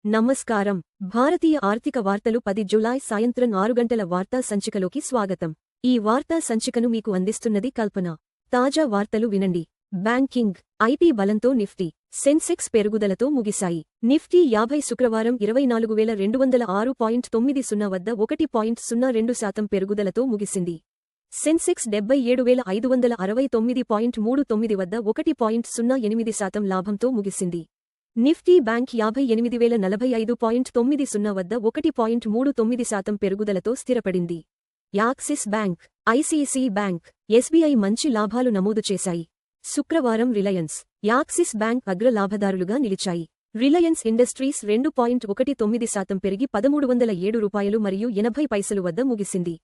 నమస్కారం. భారతీయ ఆర్థిక వార్తలు 10 జూలై సాయంత్రం 6 గంటల వార్తా సంచికలోకి స్వాగతం. ఈ వార్తా సంచికను మీకు అందిస్తున్నది కల్పన. తాజా వార్తలు వినండి. బ్యాంకింగ్, ఐటీ బలంతో నిఫ్టీ, సెన్సెక్స్ పెరుగుదలతో ముగిశాయి. నిఫ్టీ 50 శుక్రవారం 24,206.90 వద్ద 1.02% పెరుగుదలతో ముగిసింది. సెన్సెక్స్ 77,569.39 వద్ద 1.08% లాభంతో ముగిసింది. నిఫ్టీ బ్యాంక్ 58,045.90 వద్ద 1.39% పెరుగుదలతో స్థిరపడింది. Axis bank, ICICI bank, SBI మంచి లాభాలు నమోదు చేశాయి. శుక్రవారం రిలయన్స్, యాక్సిస్ బ్యాంక్ అగ్ర లాభదారులుగా నిలిచాయి. రిలయన్స్ ఇండస్ట్రీస్ 2.19% పెరిగి రూ. 1307 మరియు 80 పైసలు వద్ద ముగిసింది.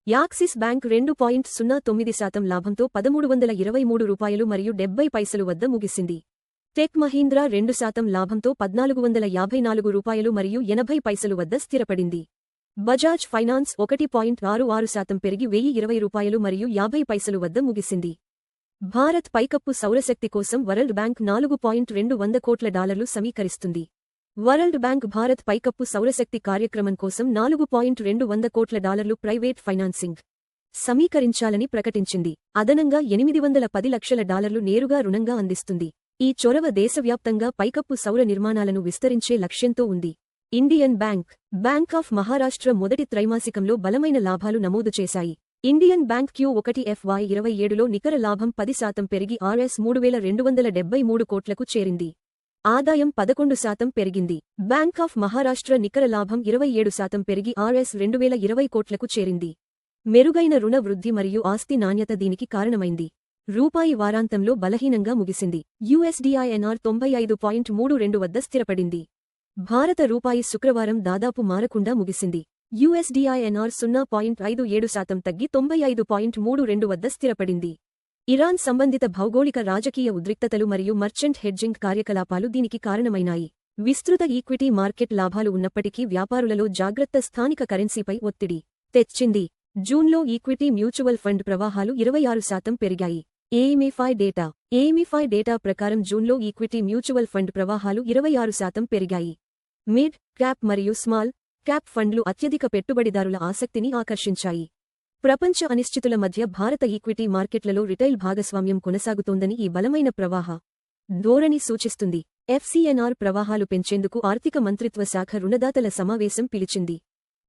యాక్సిస్ బ్యాంక్ 2.09% లాభంతో రూ. 1323 మరియు 70 పైసలు వద్ద ముగిసింది. టెక్ మహీంద్రా 2% లాభంతో రూ. 1454 మరియు 80 పైసలు వద్ద స్థిరపడింది. బజాజ్ ఫైనాన్స్ 1.66% పెరిగి రూ. 1020 మరియు 50 పైసలు వద్ద ముగిసింది. భారత్ పైకప్పు సౌరశక్తి కోసం వరల్డ్ బ్యాంక్ $4.2 కోట్ల సమీకరిస్తుంది. వరల్డ్ బ్యాంక్ భారత్ పైకప్పు సౌరశక్తి కార్యక్రమం కోసం $4.2 కోట్ల ప్రైవేట్ ఫైనాన్సింగ్ సమీకరించాలని ప్రకటించింది. అదనంగా $810 లక్షల నేరుగా రుణంగా అందిస్తుంది. ఈ చొరవ దేశవ్యాప్తంగా పైకప్పు సౌర నిర్మాణాలను విస్తరించే లక్ష్యంతో ఉంది. Indian bank, bank of Maharashtra మొదటి త్రైమాసికంలో బలమైన లాభాలు నమోదు చేశాయి. ఇండియన్ బ్యాంక్ Q1 FY27లో నికర లాభం 10% పెరిగి Rs 3,273 కోట్లకు చేరింది. ఆదాయం 11% పెరిగింది. బ్యాంక్ ఆఫ్ మహారాష్ట్ర నికర లాభం 27% పెరిగి Rs 2,020 కోట్లకు చేరింది. మెరుగైన రుణ వృద్ధి మరియు ఆస్తి నాణ్యత దీనికి కారణమైంది. రూపాయి వారాంతంలో బలహీనంగా ముగిసింది. USD/INR 95.32 వద్ద స్థిరపడింది. భారత రూపాయి శుక్రవారం దాదాపు మారకుండా ముగిసింది. USD/INR 0.57% తగ్గి 95.32 వద్ద స్థిరపడింది. ఇరాన్ సంబంధిత భౌగోళిక రాజకీయ ఉద్రిక్తతలు మరియు మర్చెంట్ హెడ్జింగ్ కార్యకలాపాలు దీనికి కారణమైనాయి. విస్తృత ఈక్విటీ మార్కెట్ లాభాలు ఉన్నప్పటికీ వ్యాపారులలో జాగ్రత్త స్థానిక కరెన్సీపై ఒత్తిడి తెచ్చింది. జూన్లో ఈక్విటీ మ్యూచువల్ ఫండ్ ప్రవాహాలు 26% పెరిగాయి. ఏఎంఎఫ్ఐ డేటా ప్రకారం జూన్లో ఈక్విటీ మ్యూచువల్ ఫండ్ ప్రవాహాలు 26% పెరిగాయి. మిడ్ క్యాప్ మరియు స్మాల్ క్యాప్ ఫండ్లు అత్యధిక పెట్టుబడిదారుల ఆసక్తిని ఆకర్షించాయి. ప్రపంచ అనిశ్చితుల మధ్య భారత ఈక్విటీ మార్కెట్లలో రిటైల్ భాగస్వామ్యం కొనసాగుతోందని ఈ బలమైన ప్రవాహ ధోరణి సూచిస్తుంది. FCNR ప్రవాహాలు పెంచేందుకు ఆర్థిక మంత్రిత్వ శాఖ రుణదాతల సమావేశం పిలిచింది.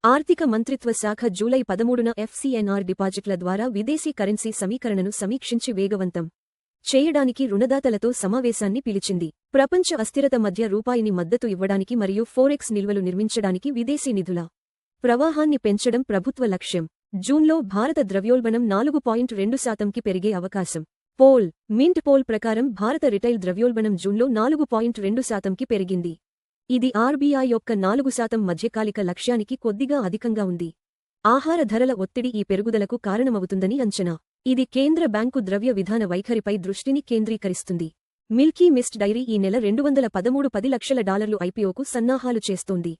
ఆర్థిక మంత్రిత్వ శాఖ జూలై 13న FCNR డిపాజిట్ల ద్వారా విదేశీ కరెన్సీ సమీకరణను సమీక్షించి వేగవంతం చేయడానికి రుణదాతలతో సమావేశాన్ని పిలిచింది. ప్రపంచ అస్థిరత మధ్య రూపాయిని మద్దతు ఇవ్వడానికి మరియు ఫోరెక్స్ నిల్వలు నిర్మించడానికి విదేశీ నిధుల ప్రవాహాన్ని పెంచడం ప్రభుత్వ లక్ష్యం. జూన్లో భారత ద్రవ్యోల్బణం 4.2%కి పెరిగే అవకాశం. మింట్ పోల్ ప్రకారం భారత రిటైల్ ద్రవ్యోల్బణం జూన్లో 4.2%కి పెరిగింది. ఇది RBI యొక్క 4% మధ్యకాలిక లక్ష్యానికి కొద్దిగా అధికంగా ఉంది. ఆహార ధరల ఒత్తిడి ఈ పెరుగుదలకు కారణమవుతుందని అంచనా. ఇది కేంద్ర బ్యాంకు ద్రవ్య విధాన వైఖరిపై దృష్టిని కేంద్రీకరిస్తుంది. మిల్కీ మిస్ట్ డైరీ ఈ నెల $213 లక్షల IPOకు సన్నాహాలు చేస్తోంది.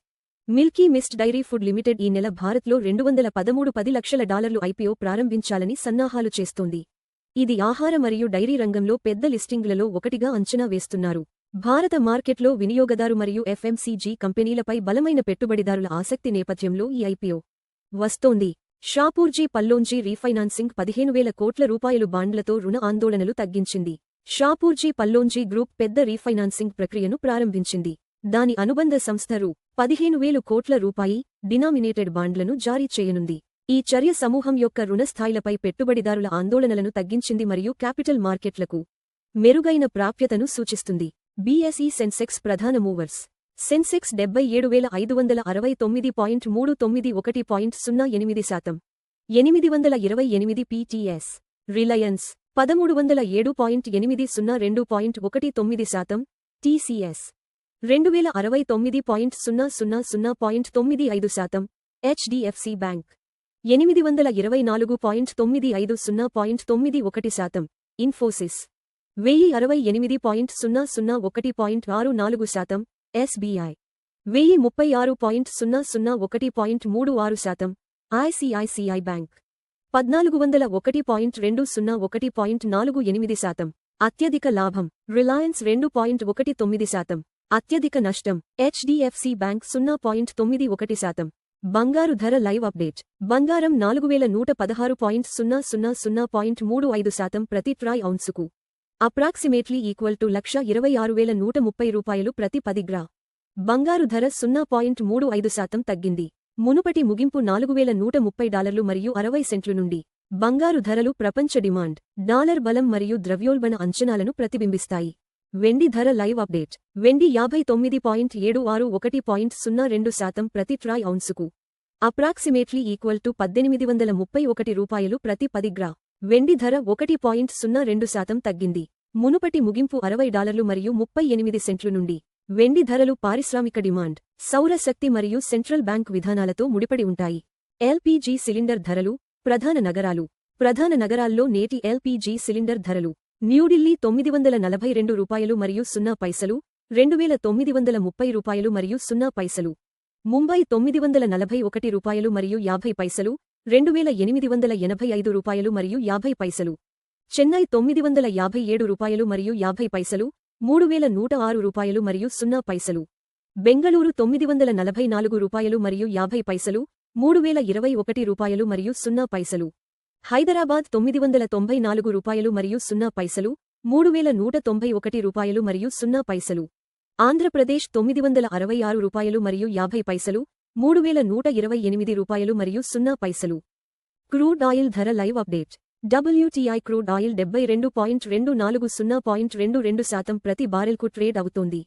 Milky Mist Dairy Food Limited ఈ నెల భారత్లో $213 లక్షల IPO ప్రారంభించాలని సన్నాహాలు చేస్తోంది. ఇది ఆహార మరియు డైరీ రంగంలో పెద్ద లిస్టింగ్లలో ఒకటిగా అంచనా వేస్తున్నారు. భారత మార్కెట్లో వినియోగదారు మరియు FMCG కంపెనీలపై బలమైన పెట్టుబడిదారుల ఆసక్తి నేపథ్యంలో ఈ IPO వస్తోంది. షాపూర్జీ పల్లోంజీ రీఫైనాన్సింగ్ 15,000 కోట్ల బాండ్లతో రుణ ఆందోళనలు తగ్గించింది. షాపూర్జీ పల్లోంజీ గ్రూప్ పెద్ద రీఫైనాన్సింగ్ ప్రక్రియను ప్రారంభించింది. దాని అనుబంధ సంస్థ రూ. 15,000 కోట్ల డినామినేటెడ్ బాండ్లను జారీ చేయనుంది. ఈ చర్య సమూహం యొక్క రుణ స్థాయిలపై పెట్టుబడిదారుల ఆందోళనలను తగ్గించింది మరియు క్యాపిటల్ మార్కెట్లకు మెరుగైన ప్రాప్యతను సూచిస్తుంది. BSE సెన్సెక్స్ ప్రధాన movers. Sensex 77,569.39 1.08%. 828 PTS. Reliance 1307.802 2.19%. TCS 2069.000.95%. HDFC bank 824.95 Infosys 1068.001.64%. SBI 1036.001.36%. ICICI bank 1401.201.48%. అత్యధిక లాభం రిలయన్స్ 2.19%. అత్యధిక నష్టం హెచ్డిఎఫ్సి బ్యాంక్ 0.91%. బంగారు ధర లైవ్ అప్డేట్. బంగారం 4116.000.35% ప్రతి ట్రాయ్ ఔన్సుకు అప్రాక్సిమేట్లీ ఈక్వల్ టు $126,130 ప్రతి 10 గ్రా. బంగారు ధర 0.35% తగ్గింది. మునుపటి ముగింపు $4,130 మరియు 60 సెంట్లు నుండి. బంగారు ధరలు ప్రపంచ డిమాండ్, డాలర్ బలం మరియు ద్రవ్యోల్బణ అంచనాలను ప్రతిబింబిస్తాయి. వెండి ధర లైవ్ అప్డేట్. వెండి 59.761.02% ప్రతి ట్రాయ్ ఔన్సుకు అప్రాక్సిమేట్లీ ఈక్వల్ టు $1,831 ప్రతి 10 గ్రా. వెండి ధర 1.02% తగ్గింది. మునుపటి ముగింపు $60 మరియు 38 సెంట్లు నుండి. వెండి ధరలు పారిశ్రామిక డిమాండ్, సౌర శక్తి మరియు సెంట్రల్ బ్యాంక్ విధానాలతో ముడిపడి ఉంటాయి. ఎల్పీజీ సిలిండర్ ధరలు. ప్రధాన నగరాలు. ప్రధాన నగరాల్లో నేటి ఎల్పీజీ సిలిండర్ ధరలు: న్యూఢిల్లీ $942 మరియు 0 పైసలు, $2,930 మరియు 0 పైసలు. ముంబై $941 మరియు 50 పైసలు, $2,885 మరియు 50 పైసలు. చెన్నై $957 మరియు 50 పైసలు, $3,106 మరియు 0 పైసలు. బెంగళూరు $944 మరియు 50 పైసలు, $3,021 మరియు 0 పైసలు. హైదరాబాద్ $994 మరియు 0 పైసలు, $3,191 మరియు 0 పైసలు. ఆంధ్రప్రదేశ్ $966 మరియు 50 పైసలు, $3,128 మరియు 0 పైసలు. క్రూడ్ ఆయిల్ ధర live update. WTI crude oil 72.24 ప్రతి బారెల్కు ట్రేడ్ అవుతోంది.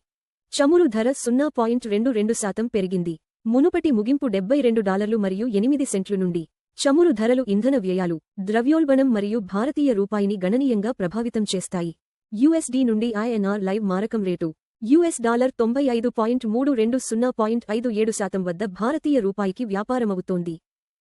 చమురు ధర 0.22% పెరిగింది. మునుపటి ముగింపు $72 మరియు 8 సెంట్లు నుండి. చమురు ధరలు ఇంధన వ్యయాలు, ద్రవ్యోల్బణం మరియు భారతీయ రూపాయిని గణనీయంగా ప్రభావితం చేస్తాయి. యుఎస్డి నుండి INR లైవ్ మారకం రేటు. $95.32 వద్ద భారతీయ రూపాయికి వ్యాపారమవుతోంది.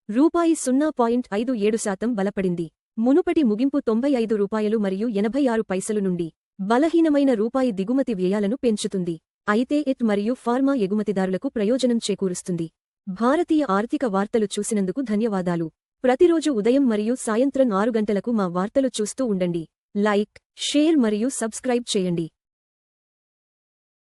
రూపాయి 0.57% బలపడింది. మునుపటి ముగింపు $95 మరియు 86 పైసలు నుండి. బలహీనమైన రూపాయి దిగుమతి వ్యయాలను పెంచుతుంది. అయితే ఇట్ మరియు ఫార్మా ఎగుమతిదారులకు ప్రయోజనం చేకూరుస్తుంది. భారతీయ ఆర్థిక వార్తలు చూసినందుకు ధన్యవాదాలు. ప్రతిరోజు ఉదయం మరియు సాయంత్రం 6 గంటలకు మా వార్తలు చూస్తూ ఉండండి. లైక్, షేర్ మరియు సబ్స్క్రైబ్ చేయండి.